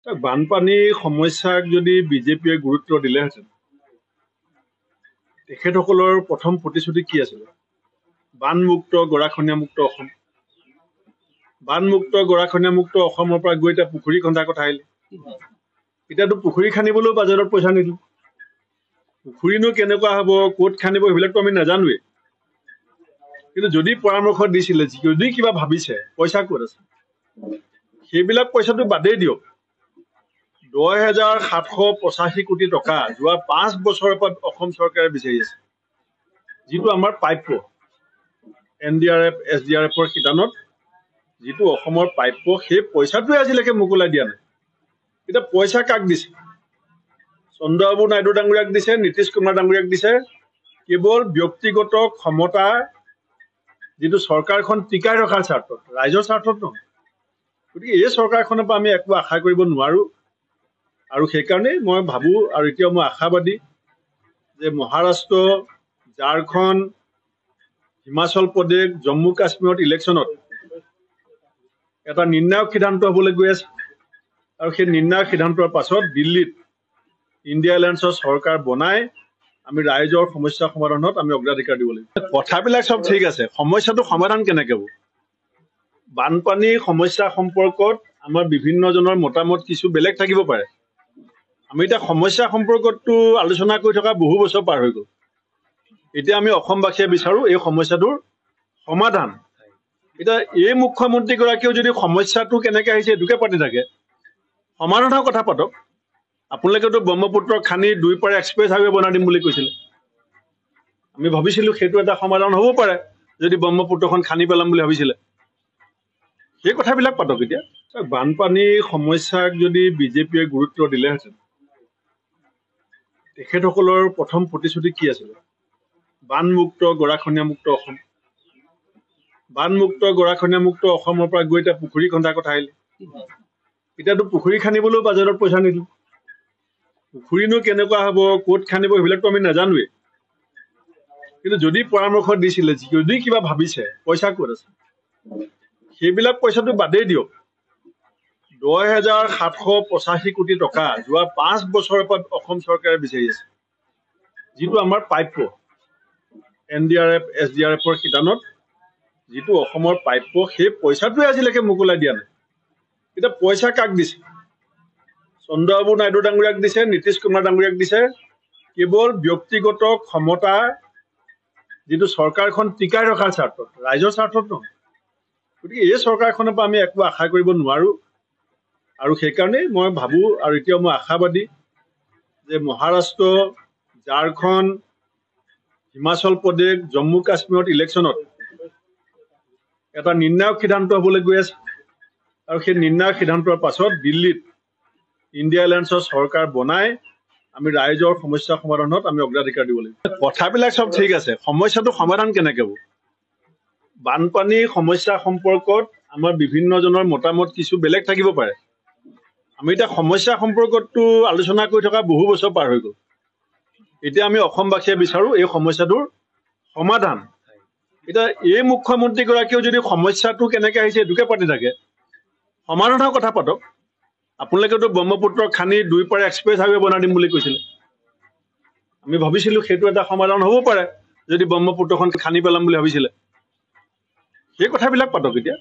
বানপানীৰ সমস্যাক যদি বিজেপিয়ে গুৰুত্ব দিলেহেঁতেন, তেখেতসকলৰ প্ৰথম প্ৰতিশ্ৰুতি কি আছিল? বানমুক্ত গৰাখহনীয়ামুক্ত অসম। বানমুক্ত গৰাখহনীয়ামুক্ত অসমৰ পৰা গৈ এতিয়া পুখুৰী খন্দাৰ কথা আহিলে। এতিয়াতো পুখুৰী খান্দিবলৈও বাজেটত পইচা নিদিলে। পুখুৰীনো কেনেকুৱা হ'ব, ক'ত খান্দিব, সেইবিলাকতো আমি নাজানোৱেই। কিন্তু যদি পৰামৰ্শ দিছিলে, যদি কিবা ভাবিছে, পইচা ক'ত আছে? সেইবিলাক পইচাটো বাদেই দিয়ক। 10,785 কোটি টকা যোৱা 5 বছৰৰ পৰা অসম চৰকাৰে বিচাৰি আছে, যিটো আমাৰ প্ৰাপ্য। NDRF, SDRFৰ শিতানত যিটো অসমৰ প্ৰাপ্য, সেই পইচাটোৱে আজিলৈকে মোকলাই দিয়া নাই। এতিয়া পইচা কাক দিছে? চন্দ্ৰবাবু নাইডু ডাঙৰীয়াক দিছে, নীতিশ কুমাৰ ডাঙৰীয়াক দিছে। কেৱল ব্যক্তিগত ক্ষমতা, যিটো চৰকাৰখন টিকাই ৰখাৰ স্বাৰ্থত, ৰাইজৰ স্বাৰ্থত নহয়। গতিকে এই চৰকাৰখনৰ পৰা আমি একো আশা কৰিব নোৱাৰো। আৰু সেইকাৰণে মই ভাবো, আৰু এতিয়া মই আশাবাদী যে মহাৰাষ্ট্ৰ, ঝাৰখণ্ড, হিমাচল প্ৰদেশ, জম্মু কাশ্মীৰত ইলেকশ্যনত এটা নিৰ্ণায়ক সিদ্ধান্ত হ'বলৈ গৈ আছে। আৰু সেই নিৰ্ণায়ক সিদ্ধান্তৰ পাছত দিল্লীত ইণ্ডিয়া এলায়েন্সৰ চৰকাৰ বনাই আমি ৰাইজৰ সমস্যা সমাধানত আমি অগ্ৰাধিকাৰ দিব লাগিব। কথাবিলাক চব ঠিক আছে, সমস্যাটো সমাধান কেনেকে হ'ব? বানপানীৰ সমস্যা সম্পৰ্কত আমাৰ বিভিন্নজনৰ মতামত কিছু বেলেগ থাকিব পাৰে। আমি এতিয়া সমস্যা সম্পৰ্কতটো আলোচনা কৰি থকা বহু বছৰ পাৰ হৈ গ'ল। এতিয়া আমি অসমবাসীয়ে বিচাৰো এই সমস্যাটোৰ সমাধান। এতিয়া এই মুখ্যমন্ত্ৰীগৰাকীয়েও যদি সমস্যাটো কেনেকে আহিছে এইটোকে পাতি থাকে, সমাধানৰ কথা পাতক। আপোনালোকেতো ব্ৰহ্মপুত্ৰ খান্দি 2 পাৰে এক্সপ্ৰেছ হাইৱে বনাই দিম বুলি কৈছিলে। আমি ভাবিছিলো সেইটো এটা সমাধান হ'ব পাৰে, যদি ব্ৰহ্মপুত্ৰখন খান্দি পেলাম বুলি ভাবিছিলে। সেই কথাবিলাক পাতক এতিয়া। বানপানীৰ সমস্যাক যদি বিজেপিয়ে গুৰুত্ব দিলেহেঁতেন, তেখেতসকলৰ প্ৰথম প্ৰতিশ্ৰুতি কি আছিল? বানমুক্ত গৰাখহনীয়ামুক্ত অসম। বানমুক্ত গৰাখহনীয়ামুক্ত অসমৰ পৰা গৈ এতিয়া পুখুৰী খন্দাৰ কথা আহিলে। এতিয়াতো পুখুৰী খান্দিবলৈও বাজেটত পইচা নিদিলে। পুখুৰীনো কেনেকুৱা হ'ব, ক'ত খান্দিব, সেইবিলাকতো আমি নাজানোৱেই। কিন্তু যদি পৰামৰ্শ দিছিলে, যদি কিবা ভাবিছে, পইচা ক'ত আছে? সেইবিলাক পইচাটো বাদেই দিয়ক। 10,785 কোটি টকা যোৱা 5 বছৰৰ পৰা অসম চৰকাৰে বিচাৰি আছে, যিটো আমাৰ প্ৰাপ্য। NDRF, SDRFৰ শিতানত যিটো অসমৰ প্ৰাপ্য, সেই পইচাটোৱে আজিলৈকে মোকলাই দিয়া নাই। এতিয়া পইচা কাক দিছে? চন্দ্ৰবাবু নাইডু ডাঙৰীয়াক দিছে, নীতিশ কুমাৰ ডাঙৰীয়াক দিছে। কেৱল ব্যক্তিগত ক্ষমতা, যিটো চৰকাৰখন টিকাই ৰখাৰ স্বাৰ্থত, ৰাইজৰ স্বাৰ্থত নহয়। গতিকে এই চৰকাৰখনৰ পৰা আমি একো আশা কৰিব নোৱাৰো। আৰু সেইকাৰণে মই ভাবো, আৰু এতিয়া মই আশাবাদী যে মহাৰাষ্ট্ৰ, ঝাৰখণ্ড, হিমাচল প্ৰদেশ, জম্মু কাশ্মীৰত ইলেকশ্যনত এটা নিৰ্ণায়ক সিদ্ধান্ত হ'বলৈ গৈ আছে। আৰু সেই নিৰ্ণায়ক সিদ্ধান্তৰ পাছত দিল্লীত ইণ্ডিয়া এলায়েন্সৰ চৰকাৰ বনাই আমি ৰাইজৰ সমস্যা সমাধানত আমি অগ্ৰাধিকাৰ দিব লাগিব। কথাবিলাক চব ঠিক আছে, সমস্যাটো সমাধান কেনেকে হ'ব? বানপানীৰ সমস্যা সম্পৰ্কত আমাৰ বিভিন্নজনৰ মতামত কিছু বেলেগ থাকিব পাৰে। আমি এতিয়া সমস্যা সম্পৰ্কতটো আলোচনা কৰি থকা বহু বছৰ পাৰ হৈ গ'ল। এতিয়া আমি অসমবাসীয়ে বিচাৰো এই সমস্যাটোৰ সমাধান। এতিয়া এই মুখ্যমন্ত্ৰীগৰাকীয়েও যদি সমস্যাটো কেনেকে আহিছে এইটোকে পাতি থাকে, সমাধানৰ কথা পাতক। আপোনালোকেতো ব্ৰহ্মপুত্ৰ খান্দি 2 পাৰে এক্সপ্ৰেছ হাইৱে বনাই দিম বুলি কৈছিলে। আমি ভাবিছিলো সেইটো এটা সমাধান হ'ব পাৰে, যদি ব্ৰহ্মপুত্ৰখন খান্দি পেলাম বুলি ভাবিছিলে। সেই কথাবিলাক পাতক এতিয়া।